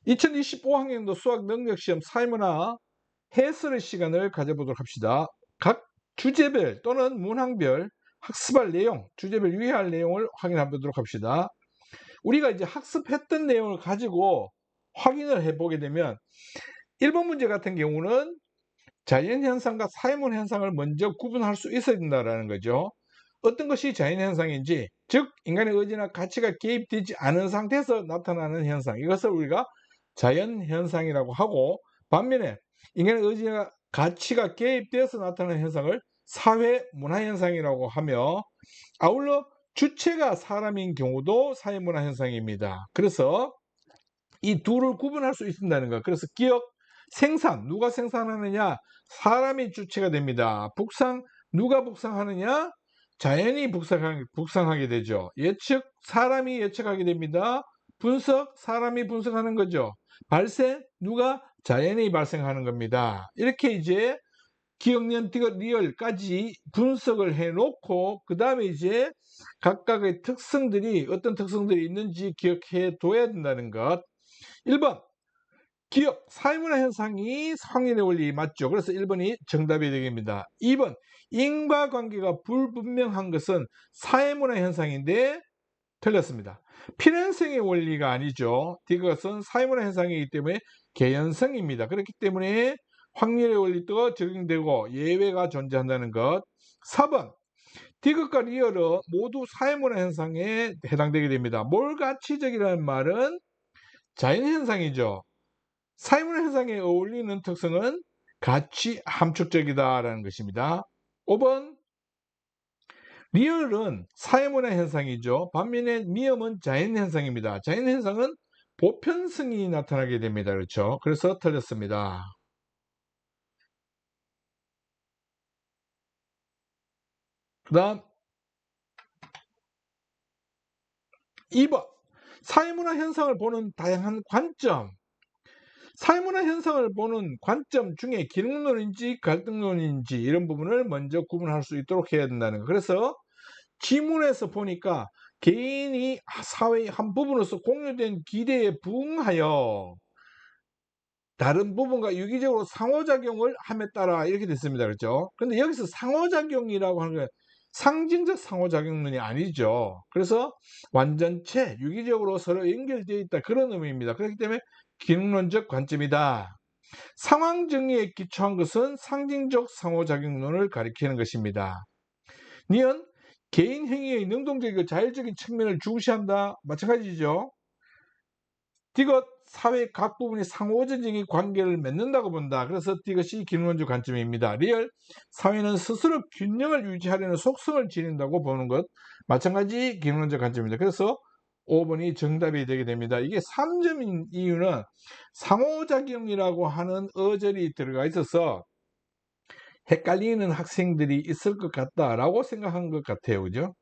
2025학년도 수학 능력시험 사회문화 해설 시간을 가져보도록 합시다. 각 주제별 또는 문항별 학습할 내용, 주제별 유의할 내용을 확인해 보도록 합시다. 우리가 이제 학습했던 내용을 가지고 확인을 해보게 되면 1번 문제 같은 경우는 자연현상과 사회문 현상을 먼저 구분할 수 있어야 된다는 거죠. 어떤 것이 자연현상인지, 즉 인간의 의지나 가치가 개입되지 않은 상태에서 나타나는 현상, 이것을 우리가 자연현상이라고 하고, 반면에 인간의 의지나 가치가 개입되어서 나타나는 현상을 사회문화현상이라고 하며, 아울러 주체가 사람인 경우도 사회문화현상입니다. 그래서 이 둘을 구분할 수 있다는 것. 그래서 기억, 생산, 누가 생산하느냐? 사람이 주체가 됩니다. 북상, 누가 북상하느냐? 자연이 북상하게 되죠. 예측, 사람이 예측하게 됩니다. 분석, 사람이 분석하는 거죠. 발생, 누가? 자연이 발생하는 겁니다. 이렇게 이제 기억년, 디귿, 리얼까지 분석을 해놓고 그 다음에 이제 각각의 특성들이 어떤 특성들이 있는지 기억해 둬야 된다는 것. 1번 기억, 사회문화 현상이 확인의 원리 맞죠? 그래서 1번이 정답이 되겠습니다. 2번 인과관계가 불분명한 것은 사회문화 현상인데 틀렸습니다. 필연성의 원리가 아니죠. 이것은 사회문화 현상이기 때문에 개연성입니다. 그렇기 때문에 확률의 원리도 적용되고 예외가 존재한다는 것. 4번 디귿과 리얼은 모두 사회문화 현상에 해당되게 됩니다. 몰가치적이라는 말은 자연현상이죠. 사회문화 현상에 어울리는 특성은 가치 함축적이다라는 것입니다. 5번 리얼은 사회문화 현상이죠. 반면에 미음은 자연현상입니다. 자연현상은 보편성이 나타나게 됩니다. 그렇죠? 그래서 틀렸습니다. 그 다음 2번 사회문화 현상을 보는 다양한 관점. 사회문화 현상을 보는 관점 중에 기능론인지 갈등론인지 이런 부분을 먼저 구분할 수 있도록 해야 된다는 거. 그래서 지문에서 보니까 개인이 사회의 한 부분으로서 공유된 기대에 부응하여 다른 부분과 유기적으로 상호작용을 함에 따라 이렇게 됐습니다. 그렇죠? 근데 여기서 상호작용이라고 하는 건 상징적 상호작용론이 아니죠. 그래서 완전체, 유기적으로 서로 연결되어 있다. 그런 의미입니다. 그렇기 때문에 기능론적 관점이다. 상황 정리에 기초한 것은 상징적 상호작용론을 가리키는 것입니다. 니은 개인 행위의 능동적이고 자율적인 측면을 중시한다. 마찬가지죠. 디귿 사회 각 부분이 상호전적인 관계를 맺는다고 본다. 그래서 이것이 기능론적 관점입니다. 리얼 사회는 스스로 균형을 유지하려는 속성을 지닌다고 보는 것. 마찬가지 기능론적 관점입니다. 그래서 5번이 정답이 되게 됩니다. 이게 3점인 이유는 상호작용이라고 하는 어절이 들어가 있어서 헷갈리는 학생들이 있을 것 같다라고 생각한 것 같아요. 그죠?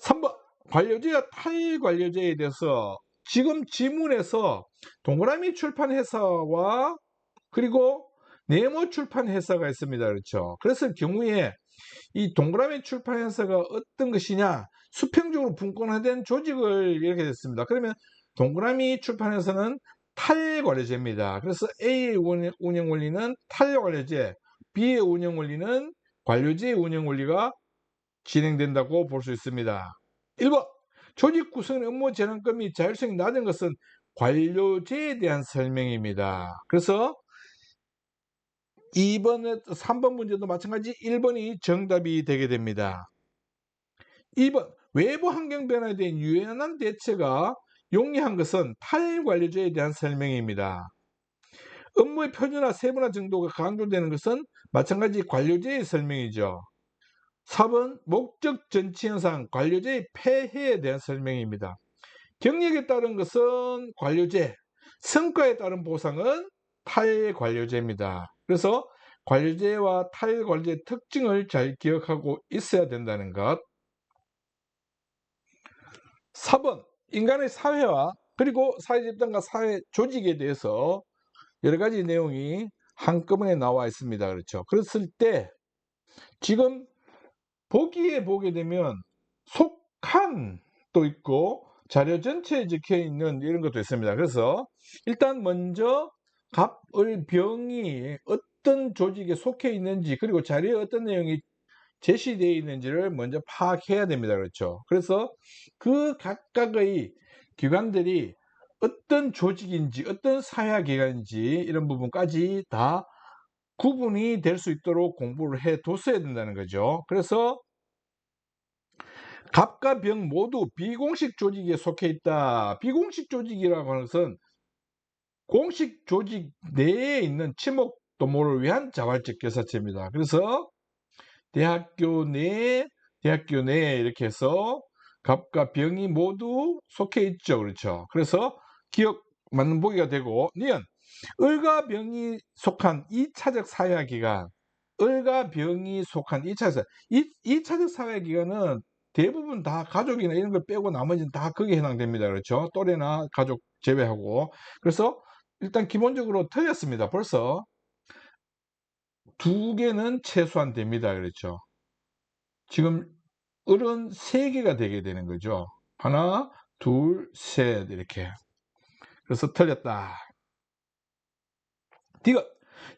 3번 관료제와 탈관료제에 대해서 지금 지문에서 동그라미 출판 회사와 그리고 네모 출판 회사가 있습니다. 그렇죠? 그래서 경우에 이 동그라미 출판 회사가 어떤 것이냐, 수평적으로 분권화된 조직을 이렇게 됐습니다. 그러면 동그라미 출판 회사는 탈관료제입니다. 그래서 A의 운영 원리는 탈관료제, B의 운영 원리는 관료제의 운영 원리가 진행된다고 볼 수 있습니다. 1번 조직 구성의 업무 재량권 및 자율성이 낮은 것은 관료제에 대한 설명입니다. 그래서 2번에 3번 문제도 마찬가지 1번이 정답이 되게 됩니다. 2번 외부 환경 변화에 대한 유연한 대처가 용이한 것은 탈관료제에 대한 설명입니다. 업무의 표준화, 세분화 정도가 강조되는 것은 마찬가지 관료제의 설명이죠. 4번 목적 전치 현상 관료제의 폐해에 대한 설명입니다. 경력에 따른 것은 관료제, 성과에 따른 보상은 탈관료제입니다. 그래서 관료제와 탈관료제의 특징을 잘 기억하고 있어야 된다는 것. 4번 인간의 사회와 그리고 사회집단과 사회 조직에 대해서 여러 가지 내용이 한꺼번에 나와 있습니다. 그렇죠? 그랬을 때 지금 보기에 보게 되면 속한 또 있고 자료 전체에 적혀 있는 이런 것도 있습니다. 그래서 일단 먼저 갑을 병이 어떤 조직에 속해 있는지, 그리고 자료에 어떤 내용이 제시되어 있는지를 먼저 파악해야 됩니다. 그렇죠? 그래서 그 각각의 기관들이 어떤 조직인지, 어떤 사회기관인지 이런 부분까지 다 구분이 될 수 있도록 공부를 해 뒀어야 된다는 거죠. 그래서 갑과 병 모두 비공식 조직에 속해 있다. 비공식 조직이라고 하는 것은 공식 조직 내에 있는 친목 도모를 위한 자발적 교사체입니다. 그래서 대학교 내에 이렇게 해서 갑과 병이 모두 속해 있죠. 그렇죠. 그래서 기억 맞는 보기가 되고, 니은 을과 병이 속한 2차적 사회기관, 을과 병이 속한 2차적, 2차적 사회기관은 대부분 다 가족이나 이런 걸 빼고 나머지는 다 거기에 해당됩니다. 그렇죠. 또래나 가족 제외하고. 그래서 일단 기본적으로 틀렸습니다. 벌써 두 개는 최소한 됩니다. 그렇죠. 지금 을은 3개가 되게 되는 거죠. 하나, 둘, 셋 이렇게. 그래서 틀렸다. 디귿.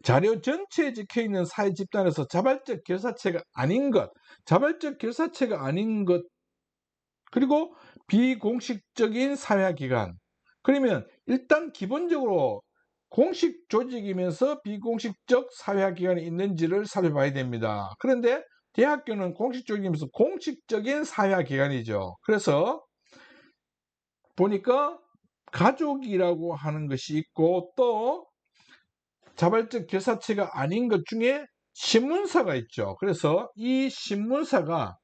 자료 전체에 적혀있는 사회 집단에서 자발적 결사체가 아닌 것, 자발적 결사체가 아닌 것, 그리고 비공식적인 사회기관. 그러면 일단 기본적으로 공식 조직이면서 비공식적 사회기관이 있는지를 살펴봐야 됩니다. 그런데 대학교는 공식 조직이면서 공식적인 사회기관이죠. 그래서 보니까 가족이라고 하는 것이 있고, 또 자발적 결사체가 아닌 것 중에 신문사가 있죠. 그래서 이 신문사가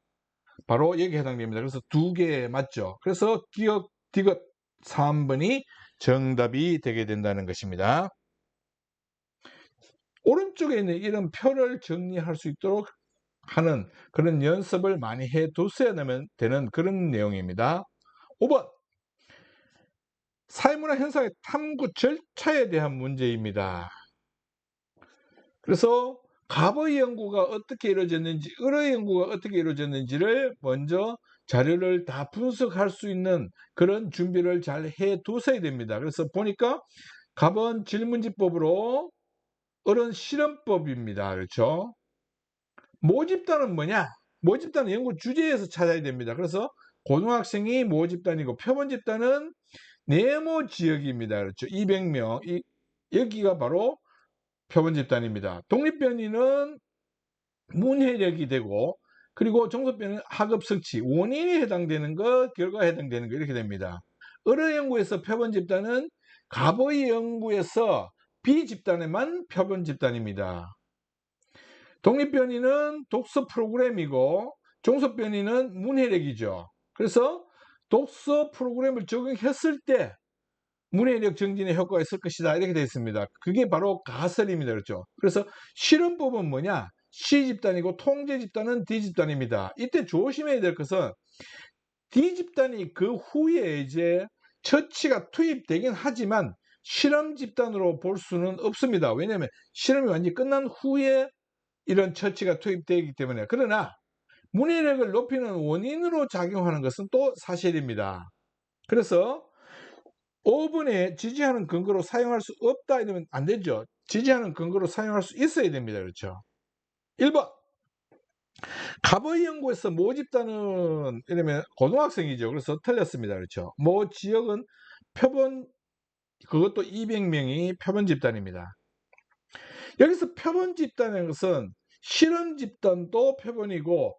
바로 여기에 해당됩니다. 그래서 2개 맞죠. 그래서 기억, 디귿 3번이 정답이 되게 된다는 것입니다. 오른쪽에 있는 이런 표를 정리할 수 있도록 하는 그런 연습을 많이 해 뒀어야 되는 그런 내용입니다. 5번. 사회문화 현상의 탐구 절차에 대한 문제입니다. 그래서 갑의 연구가 어떻게 이루어졌는지, 을의 연구가 어떻게 이루어졌는지를 먼저 자료를 다 분석할 수 있는 그런 준비를 잘 해 두셔야 됩니다. 그래서 보니까 갑은 질문지법으로, 을은 실험법입니다. 그렇죠? 모집단은 뭐냐? 모집단은 연구 주제에서 찾아야 됩니다. 그래서 고등학생이 모집단이고, 표본집단은 네모 지역입니다. 그렇죠? 200명. 여기가 바로 표본집단입니다. 독립변이는 문해력이 되고, 그리고 종소변은 학업 성취, 원인에 해당되는 것, 결과에 해당되는 것, 이렇게 됩니다. 을의 연구에서 표본 집단은 갑의 연구에서 B 집단에만 표본 집단입니다. 독립변이는 독서 프로그램이고, 종소변이는 문해력이죠. 그래서 독서 프로그램을 적용했을 때 문해력 정진의 효과가 있을 것이다, 이렇게 되어 있습니다. 그게 바로 가설입니다. 그렇죠? 그래서 실험법은 뭐냐? C 집단이고, 통제 집단은 D 집단입니다. 이때 조심해야 될 것은 D 집단이 그 후에 이제 처치가 투입되긴 하지만 실험 집단으로 볼 수는 없습니다. 왜냐하면 실험이 완전히 끝난 후에 이런 처치가 투입되기 때문에. 그러나 문해력을 높이는 원인으로 작용하는 것은 또 사실입니다. 그래서 5번에 지지하는 근거로 사용할 수 없다 이러면 안 되죠. 지지하는 근거로 사용할 수 있어야 됩니다. 그렇죠? 1번. 갑의 연구에서 모집단은 이러면 고등학생이죠. 그래서 틀렸습니다. 그렇죠? 모 지역은 표본, 그것도 200명이 표본 집단입니다. 여기서 표본 집단인 것은 실험 집단도 표본이고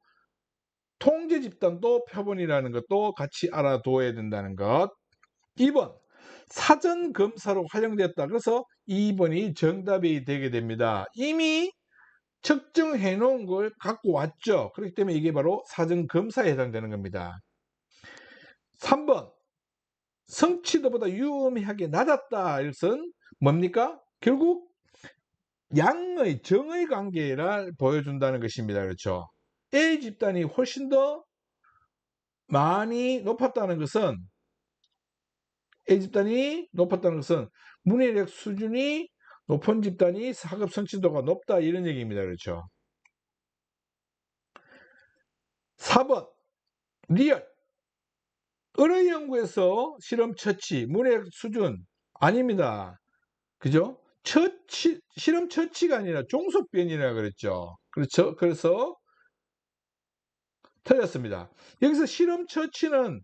통제 집단도 표본이라는 것도 같이 알아둬야 된다는 것. 2번. 사전 검사로 활용됐다. 그래서 2번이 정답이 되게 됩니다. 이미 측정해 놓은 걸 갖고 왔죠. 그렇기 때문에 이게 바로 사전 검사에 해당되는 겁니다. 3번. 성취도보다 유의미하게 낮았다. 이것은 뭡니까? 결국 양의 정의 관계를 보여준다는 것입니다. 그렇죠? A 집단이 훨씬 더 많이 높았다는 것은, A 집단이 높았다는 것은 문해력 수준이 높은 집단이 학업 성취도가 높다, 이런 얘기입니다. 그렇죠? 4번. 리얼. 어느 연구에서 실험 처치, 문해 수준 아닙니다. 그죠? 실험 처치가 아니라 종속변이라 그랬죠. 그렇죠? 그래서 틀렸습니다. 여기서 실험 처치는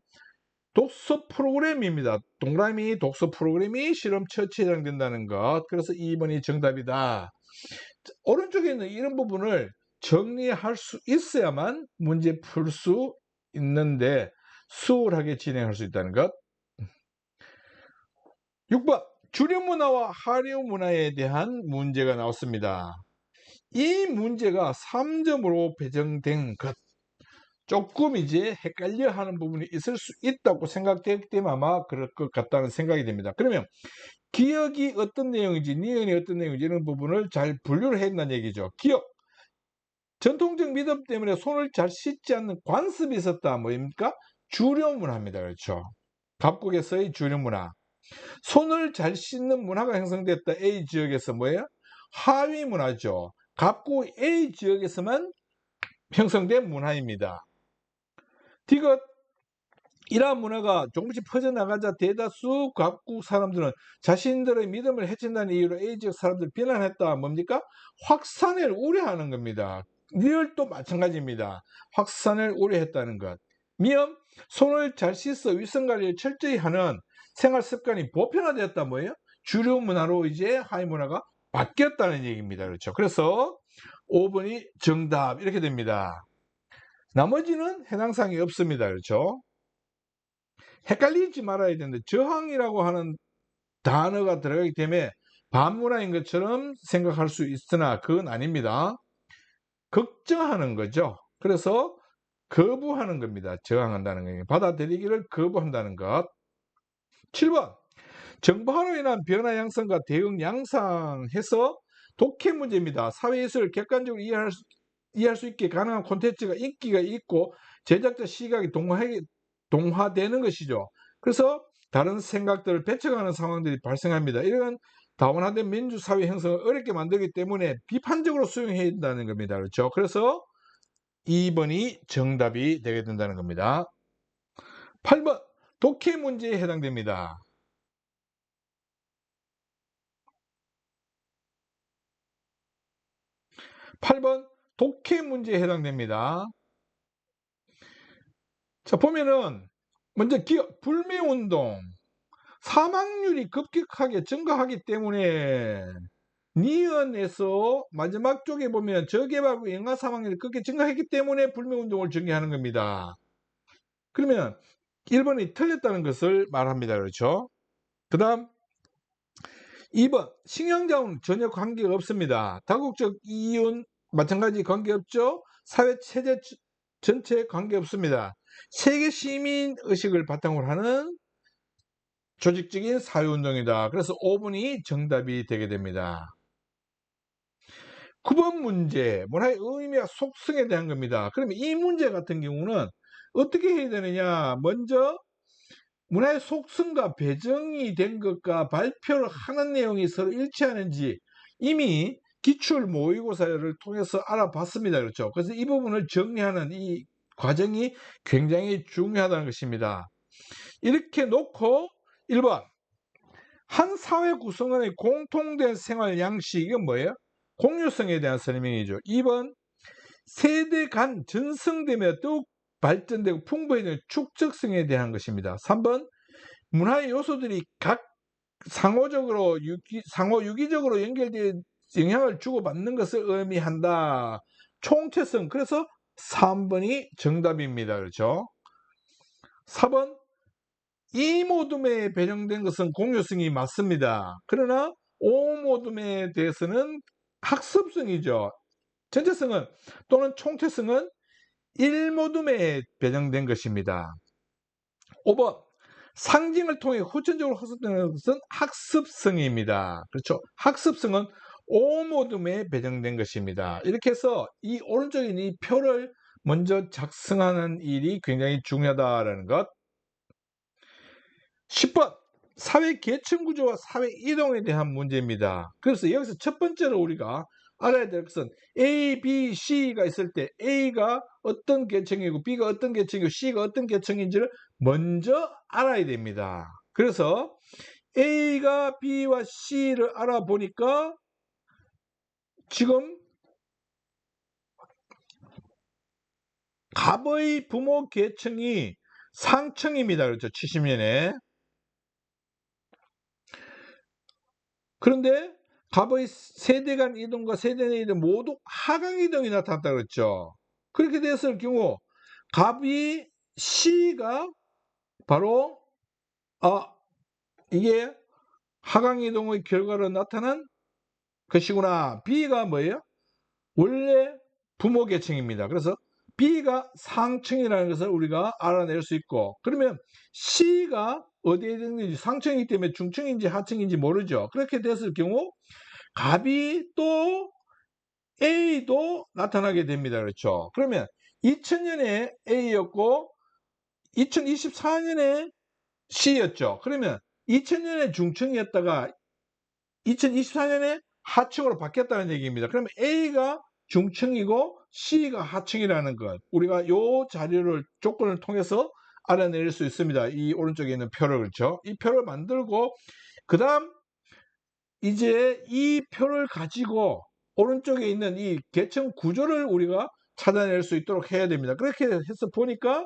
독서 프로그램입니다. 동그라미 독서 프로그램이 실험 처치에 해당된다는 것. 그래서 2번이 정답이다. 오른쪽에 있는 이런 부분을 정리할 수 있어야만 문제 풀 수 있는데 수월하게 진행할 수 있다는 것. 6번 주류 문화와 하류 문화에 대한 문제가 나왔습니다. 이 문제가 3점으로 배정된 것. 조금 이제 헷갈려 하는 부분이 있을 수 있다고 생각되기 때문에 아마 그럴 것 같다는 생각이 듭니다. 그러면 기억이 어떤 내용인지 니은이 어떤 내용인지 이런 부분을 잘 분류를 했다는 얘기죠. 기억, 전통적 믿음 때문에 손을 잘 씻지 않는 관습이 있었다. 뭐입니까? 주류 문화입니다. 그렇죠. 갑국에서의 주류 문화. 손을 잘 씻는 문화가 형성됐다. A 지역에서 뭐예요? 하위 문화죠. 갑국 A 지역에서만 형성된 문화입니다. 디귿, 이러한 문화가 조금씩 퍼져나가자 대다수 각국 사람들은 자신들의 믿음을 해친다는 이유로 A지역 사람들을 비난했다. 뭡니까? 확산을 우려하는 겁니다. 리얼도 마찬가지입니다. 확산을 우려했다는 것. 미음, 손을 잘 씻어 위생관리를 철저히 하는 생활 습관이 보편화되었다. 뭐예요? 주류 문화로 이제 하위 문화가 바뀌었다는 얘기입니다. 그렇죠. 그래서 5번이 정답 이렇게 됩니다. 나머지는 해당 사항이 없습니다. 그렇죠. 헷갈리지 말아야 되는데 저항이라고 하는 단어가 들어가기 때문에 반문화인 것처럼 생각할 수 있으나 그건 아닙니다. 걱정하는 거죠. 그래서 거부하는 겁니다. 저항한다는 거예요. 받아들이기를 거부한다는 것. 7번 정보화로 인한 변화 양상과 대응 양상해서 독해 문제입니다. 사회예술을 객관적으로 이해할 수 있게 가능한 콘텐츠가 인기가 있고 제작자 시각이 동화되는 것이죠. 그래서 다른 생각들을 배척하는 상황들이 발생합니다. 이런 다원화된 민주사회 형성을 어렵게 만들기 때문에 비판적으로 수용해야 된다는 겁니다. 그렇죠? 그래서 2번이 정답이 되게 된다는 겁니다. 8번 독해 문제에 해당됩니다. 8번 독해 문제에 해당됩니다. 자, 보면은 먼저 기업 불매운동 사망률이 급격하게 증가하기 때문에 니은에서 마지막 쪽에 보면 저개발구 영아 사망률이 크게 증가했기 때문에 불매운동을 전개하는 겁니다. 그러면 1번이 틀렸다는 것을 말합니다. 그렇죠? 그 다음 2번 식량자원 전혀 관계가 없습니다. 다국적 이윤 마찬가지 관계없죠. 사회체제 전체 관계없습니다. 세계 시민의식을 바탕으로 하는 조직적인 사회운동이다. 그래서 5번이 정답이 되게 됩니다. 9번 문제, 문화의 의미와 속성에 대한 겁니다. 그러면 이 문제 같은 경우는 어떻게 해야 되느냐. 먼저 문화의 속성과 배정이 된 것과 발표를 하는 내용이 서로 일치하는지 이미 기출 모의고사를 통해서 알아봤습니다. 그렇죠. 그래서 이 부분을 정리하는 이 과정이 굉장히 중요하다는 것입니다. 이렇게 놓고 1번 한 사회 구성원의 공통된 생활 양식, 이건 뭐예요? 공유성에 대한 설명이죠. 2번 세대 간 전승되며 더욱 발전되고 풍부해지는 축적성에 대한 것입니다. 3번 문화의 요소들이 각 상호 유기적으로 연결되어 영향을 주고받는 것을 의미한다. 총체성. 그래서 3번이 정답입니다. 그렇죠? 4번 이모둠에 배정된 것은 공유성이 맞습니다. 그러나 오모둠에 대해서는 학습성이죠. 전체성은 또는 총체성은 일모둠에 배정된 것입니다. 5번 상징을 통해 후천적으로 학습되는 것은 학습성입니다. 그렇죠. 학습성은 오모둠에 배정된 것입니다. 이렇게 해서 이 오른쪽에 있는 이 표를 먼저 작성하는 일이 굉장히 중요하다는 것. 10번 사회 계층 구조와 사회 이동에 대한 문제입니다. 그래서 여기서 첫 번째로 우리가 알아야 될 것은 A, B, C가 있을 때 A가 어떤 계층이고 B가 어떤 계층이고 C가 어떤 계층인지를 먼저 알아야 됩니다. 그래서 A가 B와 C를 알아보니까 지금 갑의 부모 계층이 상층입니다. 그렇죠? 70년에. 그런데 갑의 세대 간 이동과 세대 내 이동 모두 하강 이동이 나타났다 그랬죠. 그렇게 됐을 경우 갑이 C가 바로 이게 하강 이동의 결과로 나타난 것이구나. B가 뭐예요? 원래 부모 계층입니다. 그래서 B가 상층이라는 것을 우리가 알아낼 수 있고, 그러면 C가 어디에 있는지 상층이기 때문에 중층인지 하층인지 모르죠. 그렇게 됐을 경우 갑이 또 A도 나타나게 됩니다. 그렇죠. 그러면 2000년에 A였고 2024년에 C였죠. 그러면 2000년에 중층이었다가 2024년에 하층으로 바뀌었다는 얘기입니다. 그러면 A가 중층이고 C가 하층이라는 것, 우리가 요 자료를 조건을 통해서 알아낼 수 있습니다. 이 오른쪽에 있는 표를. 그렇죠. 이 표를 만들고 그 다음 이제 이 표를 가지고 오른쪽에 있는 이 계층 구조를 우리가 찾아낼 수 있도록 해야 됩니다. 그렇게 해서 보니까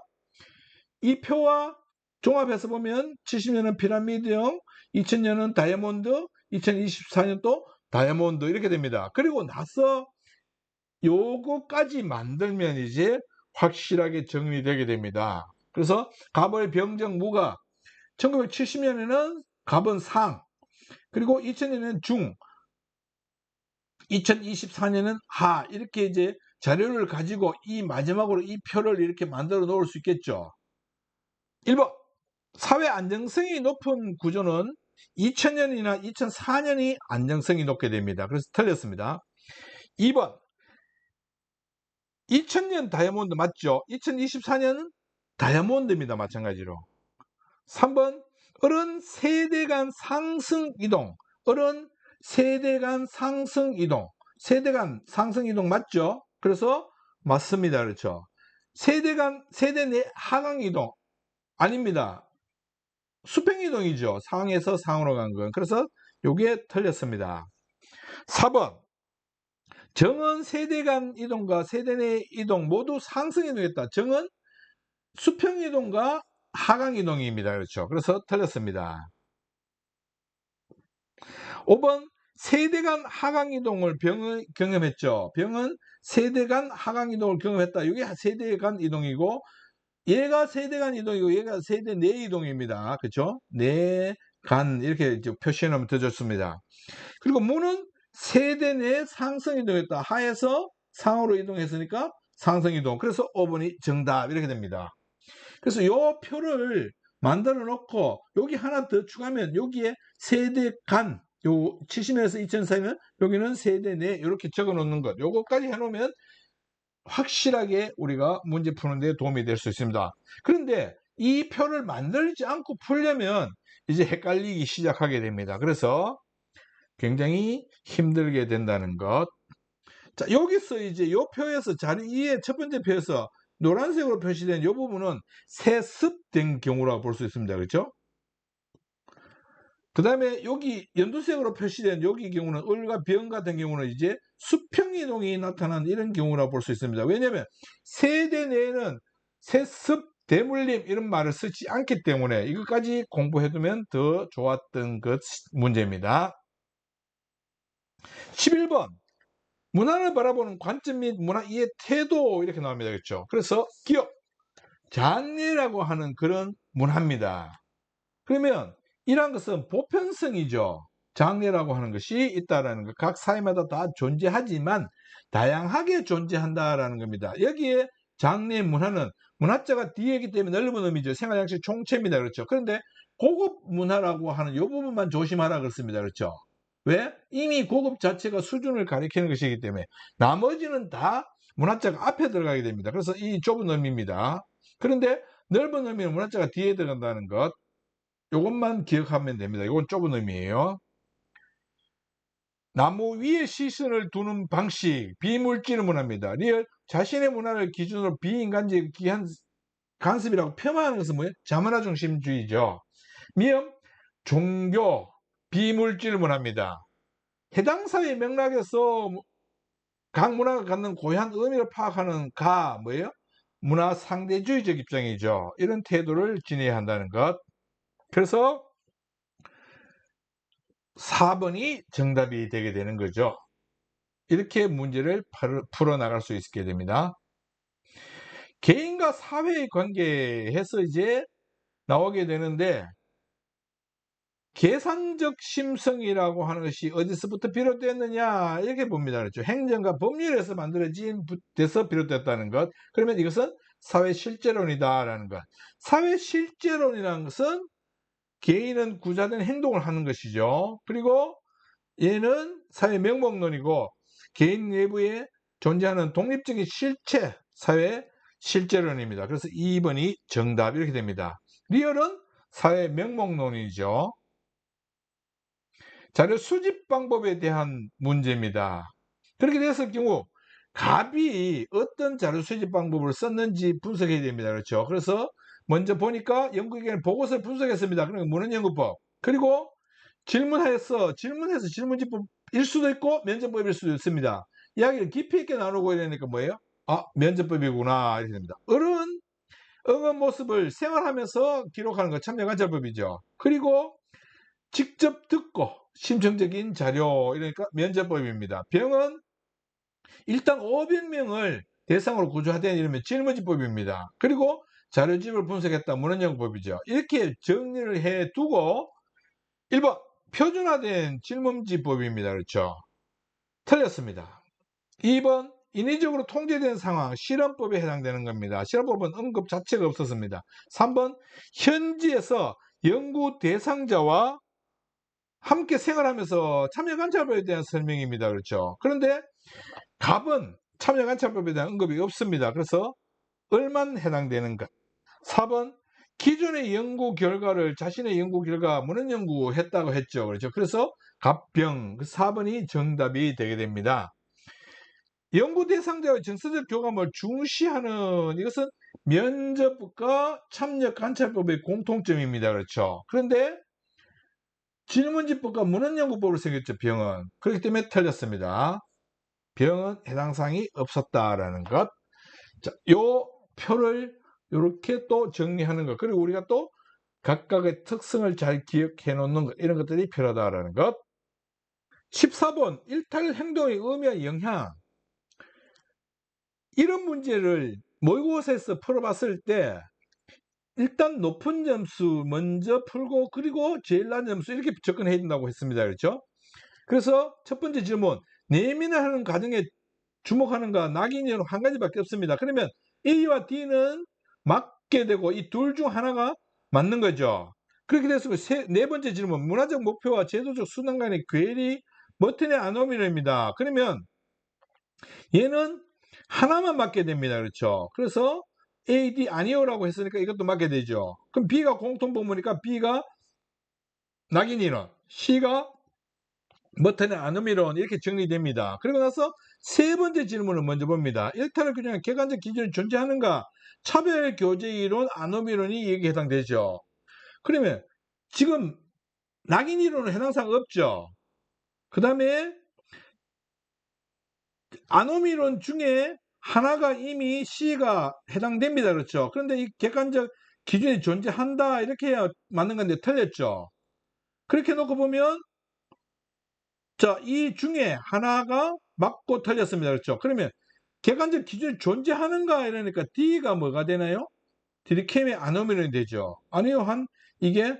이 표와 종합해서 보면 70년은 피라미드형, 2000년은 다이아몬드, 2024년 또 다이아몬드 이렇게 됩니다. 그리고 나서 요거까지 만들면 이제 확실하게 정리되게 됩니다. 그래서 갑의 병정 무가 1970년에는 갑은 상, 그리고 2000년에는 중, 2024년은 하, 이렇게 이제 자료를 가지고 이 마지막으로 이 표를 이렇게 만들어 놓을 수 있겠죠. 1번 사회 안정성이 높은 구조는 2000년이나 2004년이 안정성이 높게 됩니다. 그래서 틀렸습니다. 2번 2000년 다이아몬드 맞죠? 2024년은 다이아몬드입니다. 마찬가지로. 3번 어른 세대 간 상승 이동, 어른 세대 간 상승 이동, 세대 간 상승 이동 맞죠? 그래서 맞습니다. 그렇죠. 세대 내 하강 이동 아닙니다. 수평 이동이죠. 상에서 상으로 간 건. 그래서 요게 틀렸습니다. 4번 정은 세대 간 이동과 세대 내 이동 모두 상승 이동했다. 정은 수평 이동과 하강 이동입니다. 그렇죠. 그래서 틀렸습니다. 5번 세대 간 하강 이동을 병을 경험했죠. 병은 세대 간 하강 이동을 경험했다. 이게 세대 간 이동이고 얘가 세대 간 이동이고 얘가 세대 내 이동입니다. 그렇죠? 내 간 이렇게 표시해 놓으면 더 좋습니다. 그리고 무는 세대 내 상승 이동했다. 하에서 상으로 이동했으니까 상승 이동. 그래서 5번이 정답 이렇게 됩니다. 그래서 요 표를 만들어 놓고 여기 하나 더 추가하면 여기에 세대 간, 요 70년에서 2004년 여기는 세대 내 이렇게 적어 놓는 것, 요거까지 해 놓으면 확실하게 우리가 문제 푸는 데 도움이 될 수 있습니다. 그런데 이 표를 만들지 않고 풀려면 이제 헷갈리기 시작하게 됩니다. 그래서 굉장히 힘들게 된다는 것. 자, 여기서 이제 이 표에서 자리 2의 첫 번째 표에서 노란색으로 표시된 이 부분은 세습된 경우라고 볼 수 있습니다. 그렇죠? 그 다음에 여기 연두색으로 표시된 여기 경우는 을과 병 같은 경우는 이제 수평이동이 나타나는 이런 경우라고 볼 수 있습니다. 왜냐하면 세대 내에는 세습, 대물림 이런 말을 쓰지 않기 때문에 이것까지 공부해두면 더 좋았던 것 문제입니다. 11번 문화를 바라보는 관점 및 문화 이해 태도 이렇게 나옵니다. 그렇죠? 그래서 기업, 장래라고 하는 그런 문화입니다. 그러면 이러한 것은 보편성이죠. 장래라고 하는 것이 있다라는 것. 각 사회마다 다 존재하지만 다양하게 존재한다라는 겁니다. 여기에 장래 문화는 문화자가 뒤에 있기 때문에 넓은 의미죠. 생활양식 총체입니다. 그렇죠. 그런데 고급 문화라고 하는 이 부분만 조심하라 그렇습니다. 그렇죠. 왜? 이미 고급 자체가 수준을 가리키는 것이기 때문에 나머지는 다 문화자가 앞에 들어가게 됩니다. 그래서 이 좁은 의미입니다. 그런데 넓은 의미는 문화자가 뒤에 들어간다는 것. 요것만 기억하면 됩니다. 이건 좁은 의미예요. 나무 위에 시선을 두는 방식, 비물질 문화입니다. 리얼 자신의 문화를 기준으로 비인간적 간섭이라고 폄하하는 것은 뭐예요? 자문화 중심주의죠. 미음 종교, 비물질 문화입니다. 해당 사회 맥락에서 각 문화가 갖는 고유한 의미를 파악하는 뭐예요? 문화 상대주의적 입장이죠. 이런 태도를 지녀야 한다는 것. 그래서 4번이 정답이 되게 되는 거죠. 이렇게 문제를 풀어나갈 수 있게 됩니다. 개인과 사회의 관계에서 이제 나오게 되는데, 계산적 심성이라고 하는 것이 어디서부터 비롯됐느냐 이렇게 봅니다. 그렇죠. 행정과 법률에서 만들어진 데서 비롯됐다는 것. 그러면 이것은 사회실제론이다라는 것. 사회실제론이라는 것은 개인은 구자된 행동을 하는 것이죠. 그리고 얘는 사회명목론이고 개인 내부에 존재하는 독립적인 실체, 사회실제론입니다. 그래서 2번이 정답 이렇게 됩니다. 리얼은 사회명목론이죠. 자료 수집 방법에 대한 문제입니다. 그렇게 됐을 경우 갑이 어떤 자료 수집 방법을 썼는지 분석해야 됩니다. 그렇죠? 그래서 먼저 보니까 연구기관의 보고서를 분석했습니다. 그러니까 문헌연구법. 그리고 질문해서 질문지법일 수도 있고 면접법일 수도 있습니다. 이야기를 깊이 있게 나누고 이러니까 뭐예요? 면접법이구나 이렇게 됩니다. 응원 모습을 생활하면서 기록하는 거 참여관찰법이죠. 그리고 직접 듣고 심층적인 자료 이러니까 면접법입니다. 병은 일단 500명을 대상으로 구조하되 이러면 질문지법입니다. 그리고 자료집을 분석했다 문헌연구법이죠. 이렇게 정리를 해두고 1번 표준화된 질문지법입니다. 그렇죠? 틀렸습니다. 2번 인위적으로 통제된 상황 실험법에 해당되는 겁니다. 실험법은 언급 자체가 없었습니다. 3번 현지에서 연구 대상자와 함께 생활하면서 참여관찰법에 대한 설명입니다. 그렇죠? 그런데 갑은 참여관찰법에 대한 언급이 없습니다. 그래서 을만 해당되는가? 4번 기존의 연구 결과를 자신의 연구 결과 문헌연구 했다고 했죠. 그렇죠? 그래서 갑병 4번이 정답이 되게 됩니다. 연구 대상자의 정서적 교감을 중시하는 이것은 면접과 참여관찰법의 공통점입니다. 그렇죠? 그런데 질문지법과 문헌연구법을 생겼죠. 병은. 그렇기 때문에 틀렸습니다. 병은 해당 사항이 없었다라는 것. 자, 요 표를 이렇게 또 정리하는 것. 그리고 우리가 또 각각의 특성을 잘 기억해 놓는 것. 이런 것들이 필요하다라는 것. 14번 일탈 행동에 의미한 영향. 이런 문제를 모의고사에서 풀어봤을 때 일단 높은 점수 먼저 풀고 그리고 제일 낮은 점수 이렇게 접근해야 된다고 했습니다. 그렇죠? 그래서 첫 번째 질문, 내민하는 과정에 주목하는가 낙인이는 한 가지밖에 없습니다. 그러면 A와 D는 맞게 되고 이 둘 중 하나가 맞는 거죠. 그렇게 돼서 네 번째 질문, 문화적 목표와 제도적 수단 간의 괴리 머튼의 아노미입니다. 그러면 얘는 하나만 맞게 됩니다. 그렇죠. 그래서 A, D 아니오라고 했으니까 이것도 맞게 되죠. 그럼 B가 공통분모니까 B가 낙인이론, C가 머튼의 아노미론 이렇게 정리됩니다. 그리고 나서 세 번째 질문을 먼저 봅니다. 일탈을 규정한 객관적 기준이 존재하는가? 차별교제이론, 아노미론이 여기에 해당되죠. 그러면 지금 낙인이론은 해당사항 없죠. 그 다음에 아노미론 중에 하나가 이미 C가 해당됩니다. 그렇죠. 그런데 이 객관적 기준이 존재한다 이렇게 해야 맞는 건데 틀렸죠. 그렇게 놓고 보면 자, 이 중에 하나가 맞고 틀렸습니다. 그렇죠. 그러면 객관적 기준이 존재하는가 이러니까 D가 뭐가 되나요? 디리케임의 아노미론이 되죠. 아니요, 이게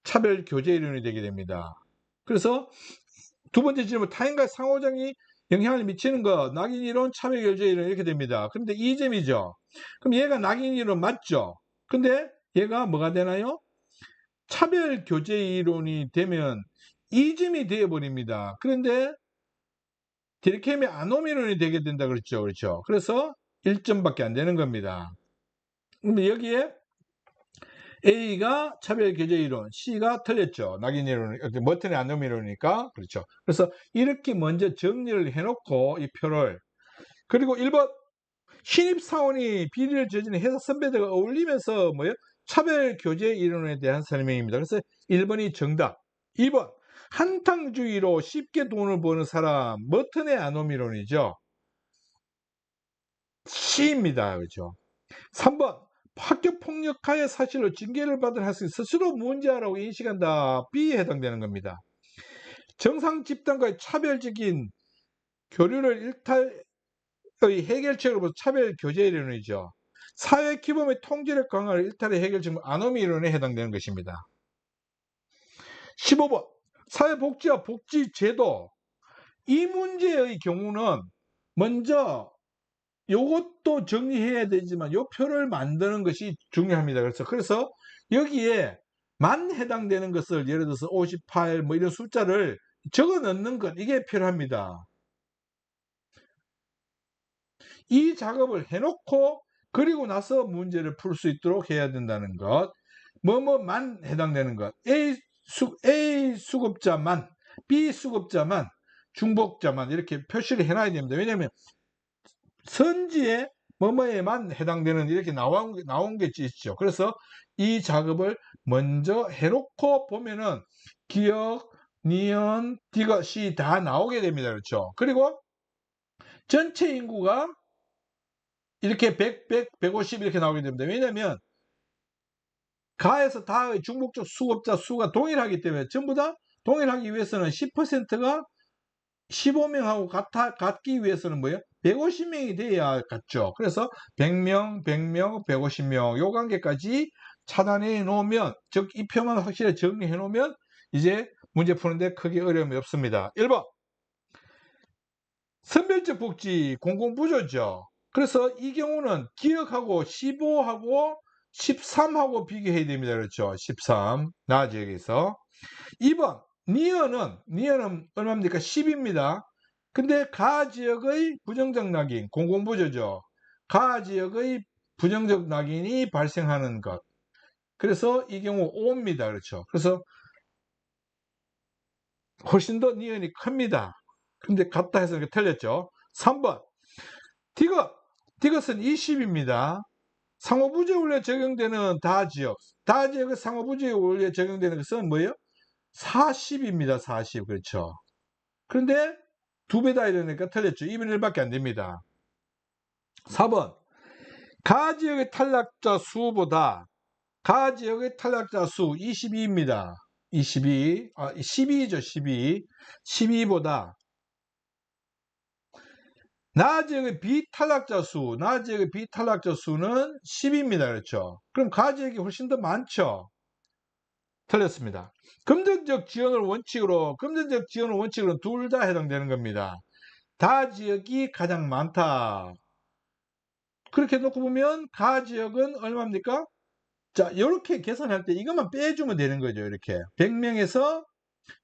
차별 교제 이론이 되게 됩니다. 그래서 두 번째 질문, 타인과 상호작용이 영향을 미치는 것, 낙인 이론, 차별 교제 이론 이렇게 됩니다. 그런데 이 점이죠. 그럼 얘가 낙인 이론 맞죠? 근데 얘가 뭐가 되나요? 차별 교제 이론이 되면 이 점이 되어버립니다. 그런데 디리케임의 아노미론이 되게 된다 그랬죠. 그렇죠. 그래서 1점밖에 안 되는 겁니다. 근데 여기에 A가 차별교제 이론, C가 틀렸죠. 낙인 이론, 머튼의 아노미 이론이니까. 그렇죠. 그래서 이렇게 먼저 정리를 해놓고 이 표를, 그리고 1번 신입사원이 비리를 저지른 회사 선배들과 어울리면서 뭐요? 차별교제 이론에 대한 설명입니다. 그래서 1번이 정답. 2번 한탕주의로 쉽게 돈을 버는 사람, 머튼의 아노미 이론이죠. C입니다. 그렇죠. 3번 학교 폭력하의 사실로 징계를 받은 학생이 스스로 문제아라고 인식한다. B에 해당되는 겁니다. 정상 집단과의 차별적인 교류를 일탈의 해결책으로부터 차별 교제 이론이죠. 사회 규범의 통제력 강화를 일탈의 해결책 아노미 이론에 해당되는 것입니다. 15번 사회복지와 복지제도, 이 문제의 경우는 먼저 요것도 정리해야 되지만 요 표를 만드는 것이 중요합니다. 그래서 여기에 만 해당되는 것을 예를 들어서 58 뭐 이런 숫자를 적어 넣는 것, 이게 필요합니다. 이 작업을 해놓고 그리고 나서 문제를 풀 수 있도록 해야 된다는 것. 뭐뭐만 해당되는 것. A 수급자만, B 수급자만, 중복자만 이렇게 표시를 해놔야 됩니다. 왜냐하면 선지에 뭐뭐에만 해당되는 이렇게 나온 게 있죠. 그래서 이 작업을 먼저 해놓고 보면은 기억, 니은, 디귿, 시 다 나오게 됩니다. 그렇죠. 그리고 전체 인구가 이렇게 100, 150 이렇게 나오게 됩니다. 왜냐하면 가에서 다의 중복적 수급자 수가 동일하기 때문에 전부 다 동일하기 위해서는 10%가 15명하고 같기 위해서는 뭐예요? 150명이 돼야 같죠. 그래서 100명, 100명, 150명 요 관계까지 차단해 놓으면, 즉 이 표만 확실히 정리해 놓으면 이제 문제 푸는데 크게 어려움이 없습니다. 1번 선별적 복지 공공부조죠. 그래서 이 경우는 기억하고 15하고 13하고 비교해야 됩니다. 그렇죠. 13 나 지역에서. 2번 니은은 얼마입니까? 10입니다. 근데 가 지역의 부정적 낙인, 공공부조죠. 가 지역의 부정적 낙인이 발생하는 것. 그래서 이 경우 5입니다. 그렇죠. 그래서 훨씬 더 니은이 큽니다. 근데 같다 해서 틀렸죠. 3번 디귿은 20입니다. 상호부지에 원래 적용되는 다 지역의 상호부지에 원래 적용되는 것은 뭐예요? 40입니다. 40. 그렇죠. 그런데 2배다 이러니까 틀렸죠. 2분의 1밖에 안 됩니다. 4번 가지역의 탈락자 수보다 가지역의 탈락자 수 22입니다. 12죠. 12보다 나지역의 비탈락자 수는 10입니다. 그렇죠. 그럼 가지역이 훨씬 더 많죠. 틀렸습니다. 금전적 지원을 원칙으로 둘 다 해당되는 겁니다. 다 지역이 가장 많다. 그렇게 놓고 보면 가 지역은 얼마입니까? 자, 이렇게 계산할 때 이것만 빼주면 되는 거죠. 이렇게 100명에서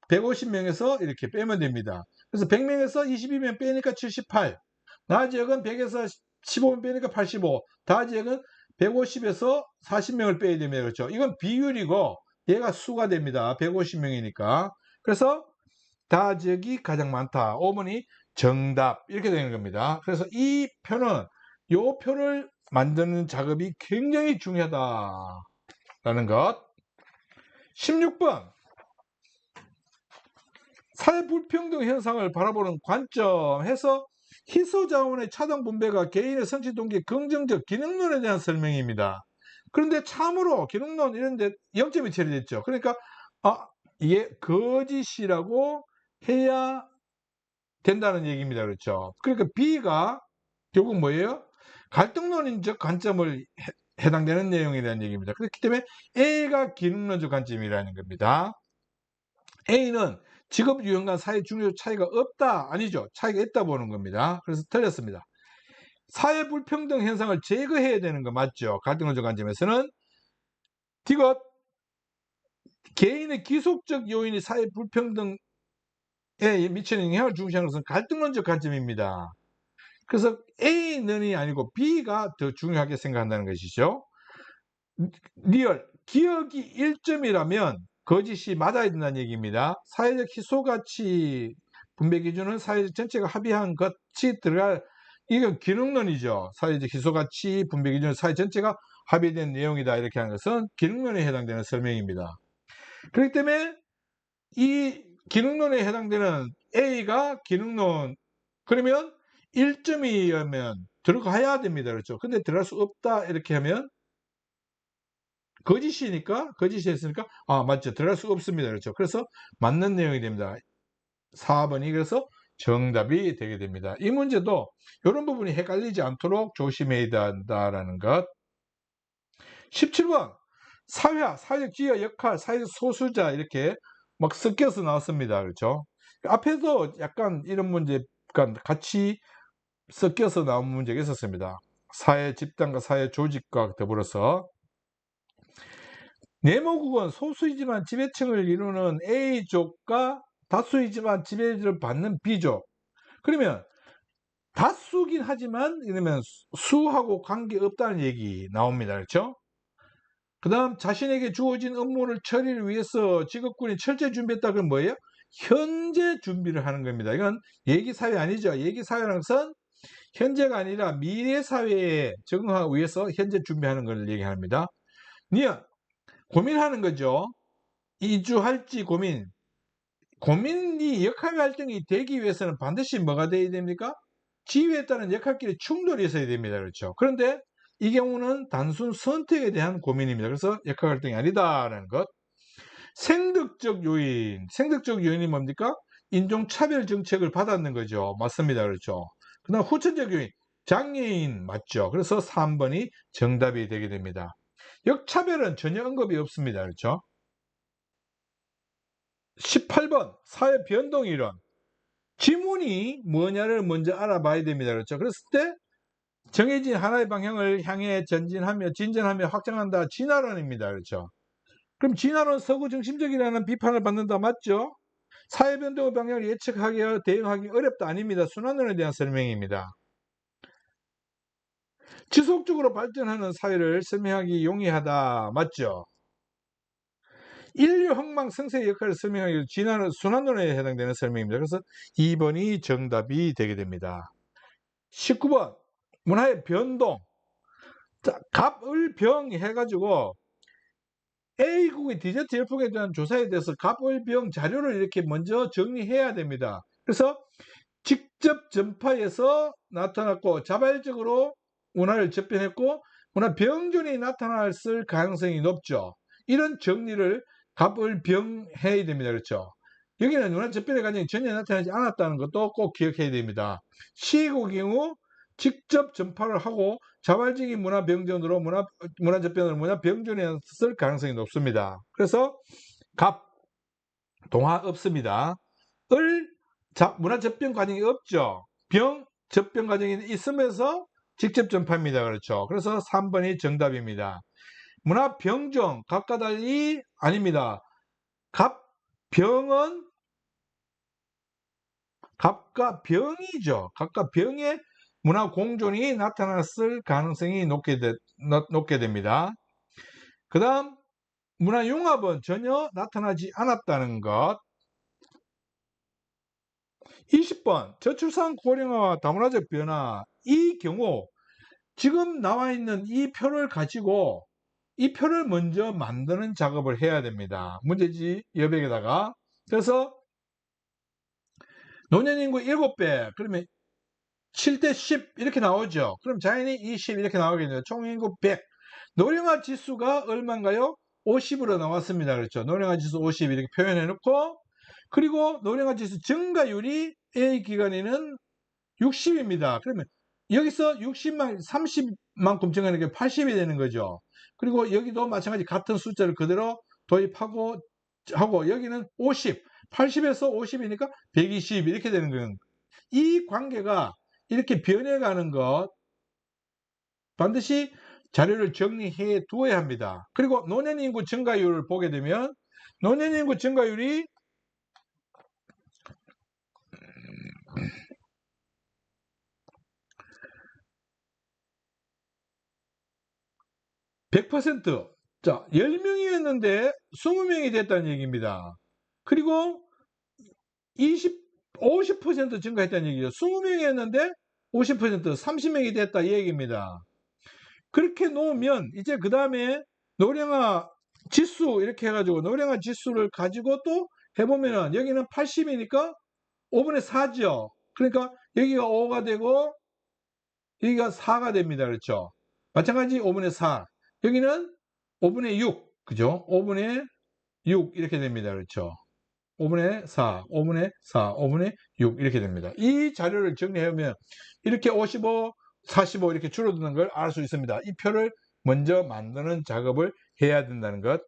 150명에서 이렇게 빼면 됩니다. 그래서 100명에서 22명 빼니까 78. 나 지역은 100에서 15명 빼니까 85. 다 지역은 150에서 40명을 빼야 됩니다. 그렇죠? 이건 비율이고 얘가 수가 됩니다. 150명이니까. 그래서 다 지역이 가장 많다. 5번이 정답. 이렇게 되는 겁니다. 그래서 이 표는 요 표를 만드는 작업이 굉장히 중요하다라는 것. 16번 사회 불평등 현상을 바라보는 관점 해서 희소자원의 차등 분배가 개인의 성취 동기의 긍정적 기능론에 대한 설명입니다. 그런데 참으로 기능론 이런 데 0점이 처리됐죠. 그러니까 이게 거짓이라고 해야 된다는 얘기입니다. 그렇죠. 그러니까 B가 결국 뭐예요? 갈등론인적 관점을 해당되는 내용에 대한 얘기입니다. 그렇기 때문에 A가 기능론적 관점이라는 겁니다. A는 직업 유형 간 사회 중요적 차이가 없다. 아니죠. 차이가 있다 보는 겁니다. 그래서 틀렸습니다. 사회 불평등 현상을 제거해야 되는 거 맞죠. 갈등론적 관점에서는 디귿 개인의 기속적 요인이 사회 불평등에 미치는 영향을 중시하는 것은 갈등론적 관점입니다. 그래서 A는이 아니고 B가 더 중요하게 생각한다는 것이죠. 리얼 기억이 1점이라면 거짓이 맞아야 된다는 얘기입니다. 사회적 희소가치 분배 기준은 사회적 전체가 합의한 것이 들어갈, 이건 기능론이죠. 사회적 희소가치 분배 기준은 사회 전체가 합의된 내용이다. 이렇게 하는 것은 기능론에 해당되는 설명입니다. 그렇기 때문에 이 기능론에 해당되는 A가 기능론, 그러면 1점이면 들어가야 됩니다. 그렇죠? 근데 들어갈 수 없다. 이렇게 하면 거짓이 했으니까, 맞죠. 들어갈 수 없습니다. 그렇죠. 그래서 맞는 내용이 됩니다. 4번이 그래서 정답이 되게 됩니다. 이 문제도 이런 부분이 헷갈리지 않도록 조심해야 된다라는 것. 17번. 사회화, 사회적 지위 역할, 사회적 소수자 이렇게 막 섞여서 나왔습니다. 그렇죠. 앞에도 약간 이런 문제가 같이 섞여서 나온 문제가 있었습니다. 사회 집단과 사회 조직과 더불어서 네모국은 소수이지만 지배층을 이루는 A족과 다수이지만 지배를 받는 B족. 그러면 다수긴 하지만 이러면 수하고 관계없다는 얘기 나옵니다. 그렇죠? 그 다음 자신에게 주어진 업무를 처리를 위해서 직업군이 철저히 준비했다. 그건 뭐예요? 현재 준비를 하는 겁니다. 이건 얘기사회 아니죠. 얘기사회라는 것은 현재가 아니라 미래사회에 적응하기 위해서 현재 준비하는 걸 얘기합니다. 니은 고민하는 거죠. 이주할지 고민. 고민이 역할 갈등이 되기 위해서는 반드시 뭐가 되어야 됩니까? 지위에 따른 역할끼리 충돌이 있어야 됩니다. 그렇죠? 그런데 이 경우는 단순 선택에 대한 고민입니다. 그래서 역할 갈등이 아니다라는 것. 생득적 요인. 생득적 요인이 뭡니까? 인종차별 정책을 받았는 거죠. 맞습니다. 그렇죠? 그 다음 후천적 요인. 장애인 맞죠? 그래서 3번이 정답이 되게 됩니다. 역차별은 전혀 언급이 없습니다. 그렇죠? 18번 사회 변동 이론. 지문이 뭐냐를 먼저 알아봐야 됩니다. 그렇죠? 그랬을 때 정해진 하나의 방향을 향해 전진하며 진전하며 확장한다. 진화론입니다. 그렇죠? 그럼 진화론 서구 중심적이라는 비판을 받는다. 맞죠? 사회 변동의 방향을 예측하기 대응하기 어렵다. 아닙니다. 순환론에 대한 설명입니다. 지속적으로 발전하는 사회를 설명하기 용이하다. 맞죠? 인류 흥망성쇠의 역할을 설명하기 진화론 순환론에 해당되는 설명입니다. 그래서 2번이 정답이 되게 됩니다. 19번 문화의 변동. 자, 갑을병 해가지고 A국의 디저트 열풍에 대한 조사에 대해서 갑을병 자료를 이렇게 먼저 정리해야 됩니다. 그래서 직접 전파에서 나타났고 자발적으로 문화를 접변했고 문화 병존이 나타났을 가능성이 높죠. 이런 정리를 갑을병해야 됩니다. 그렇죠. 여기는 문화 접변의 과정이 전혀 나타나지 않았다는 것도 꼭 기억해야 됩니다. 시국의 경우 직접 전파를 하고 자발적인 문화 병존으로 문화 접변으로 문화 병존이었을 가능성이 높습니다. 그래서 갑 동화 없습니다. 을 문화 접변 과정이 없죠. 병 접변 과정이 있으면서 직접 전파입니다. 그렇죠. 그래서 3번이 정답입니다. 문화 병종 갑과 달리 아닙니다. 갑병은 갑과 병이죠. 갑과 병의 문화 공존이 나타났을 가능성이 높게 됩니다. 그 다음 문화 융합은 전혀 나타나지 않았다는 것. 20번 저출산 고령화와 다문화적 변화. 이 경우 지금 나와 있는 이 표를 가지고 이 표를 먼저 만드는 작업을 해야 됩니다. 문제지 여백에다가. 그래서 노년인구 7배 그러면 7대 10 이렇게 나오죠. 그럼 자연히 20 이렇게 나오겠네요. 총인구 100. 노령화 지수가 얼마인가요? 50으로 나왔습니다. 그렇죠. 노령화 지수 50 이렇게 표현해 놓고 그리고 노령화 지수 증가율이 A 기간에는 60입니다. 그러면 여기서 60만 30만큼 증가하는 게 80이 되는 거죠. 그리고 여기도 마찬가지 같은 숫자를 그대로 도입하고 여기는 50, 80에서 50이니까 120 이렇게 되는 거예요. 이 관계가 이렇게 변해가는 것 반드시 자료를 정리해 두어야 합니다. 그리고 노년인구 증가율을 보게 되면 노년인구 증가율이 100% 자, 10명이었는데 20명이 됐다는 얘기입니다. 그리고 50% 증가했다는 얘기죠. 20명이었는데 50%, 30명이 됐다 이 얘기입니다. 그렇게 놓으면 이제 그 다음에 노령화 지수 이렇게 해가지고 노령화 지수를 가지고 또 해보면은 여기는 80이니까 5분의 4죠. 그러니까 여기가 5가 되고 여기가 4가 됩니다. 그렇죠? 마찬가지 5분의 4. 여기는 5분의 6. 그죠? 5분의 6 이렇게 됩니다. 그렇죠? 5분의 4, 5분의 4, 5분의 6 이렇게 됩니다. 이 자료를 정리하면 이렇게 55, 45 이렇게 줄어드는 걸 알 수 있습니다. 이 표를 먼저 만드는 작업을 해야 된다는 것.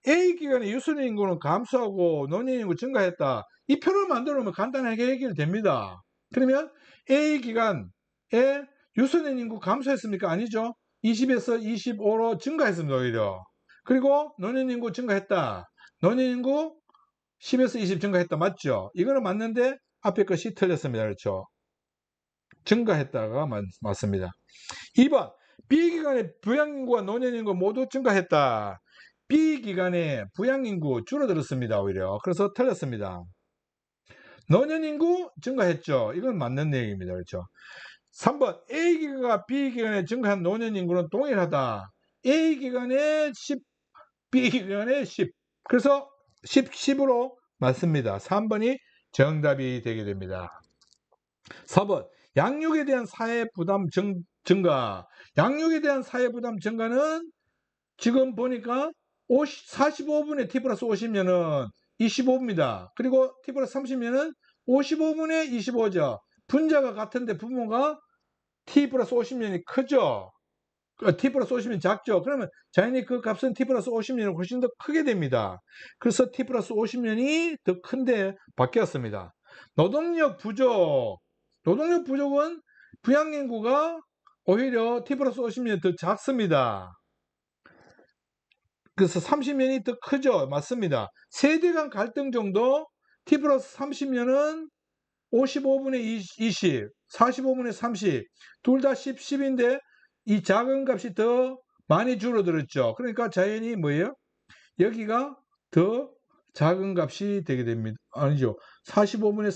A기간의 유순 인구는 감소하고 노년 인구 증가했다. 이 표를 만들어 놓으면 간단하게 해결됩니다. 그러면 A기간에 유순 인구 감소했습니까? 아니죠. 20에서 25로 증가했습니다. 오히려. 그리고 노년 인구 증가했다. 노년 인구 10에서 20 증가했다. 맞죠? 이거는 맞는데 앞에 것이 틀렸습니다. 그렇죠? 증가했다가 맞습니다. 2번 B기간의 부양인구와 노년인구 모두 증가했다. B기간의 부양인구 줄어들었습니다. 오히려. 그래서 틀렸습니다. 노년인구 증가했죠. 이건 맞는 얘기입니다. 그렇죠? 3번 A기간과 B기간에 증가한 노년인구는 동일하다. A기간에 10, B기간에 10. 그래서 10, 10으로 맞습니다. 3번이 정답이 되게 됩니다. 4번 양육에 대한 사회 부담 증가. 양육에 대한 사회 부담 증가는 지금 보니까 45분의 t 플러스 50년은 25입니다. 그리고 t 플러스 30년은 55분의 25죠. 분자가 같은데 부모가 t 플러스 50년이 크죠. t 플러스 50년 작죠. 그러면 자연히 그 값은 t 플러스 50년이 훨씬 더 크게 됩니다. 그래서 t 플러스 50년이 더 큰데 바뀌었습니다. 노동력 부족. 노동력 부족은 부양인구가 오히려 t 플러스 50년이 더 작습니다. 그래서 30년이 더 크죠. 맞습니다. 세대 간 갈등 정도 t 플러스 30년은 55분의 20, 45분의 30, 둘 다 10, 10인데 이 작은 값이 더 많이 줄어들었죠. 그러니까 자연히 뭐예요? 여기가 더 작은 값이 되게 됩니다. 아니죠. 45분의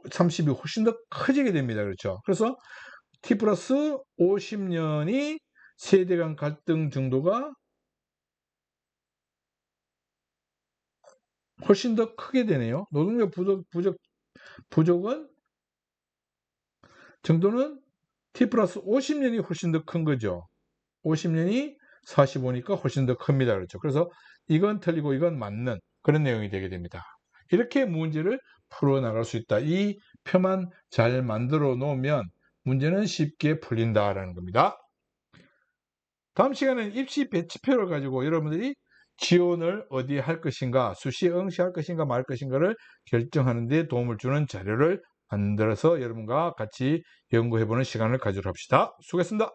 30이 훨씬 더 커지게 됩니다. 그렇죠. 그래서 t 플러스 50년이 세대 간 갈등 정도가 훨씬 더 크게 되네요. 노동력 부족은 정도는 t 플러스 50년이 훨씬 더 큰 거죠. 50년이 45니까 훨씬 더 큽니다. 그렇죠. 그래서 이건 틀리고 이건 맞는 그런 내용이 되게 됩니다. 이렇게 문제를 풀어나갈 수 있다. 이 표만 잘 만들어 놓으면 문제는 쉽게 풀린다라는 겁니다. 다음 시간에는 입시 배치표를 가지고 여러분들이 지원을 어디에 할 것인가, 수시에 응시할 것인가 말 것인가를 결정하는 데 도움을 주는 자료를 만들어서 여러분과 같이 연구해보는 시간을 가지도록 합시다. 수고했습니다.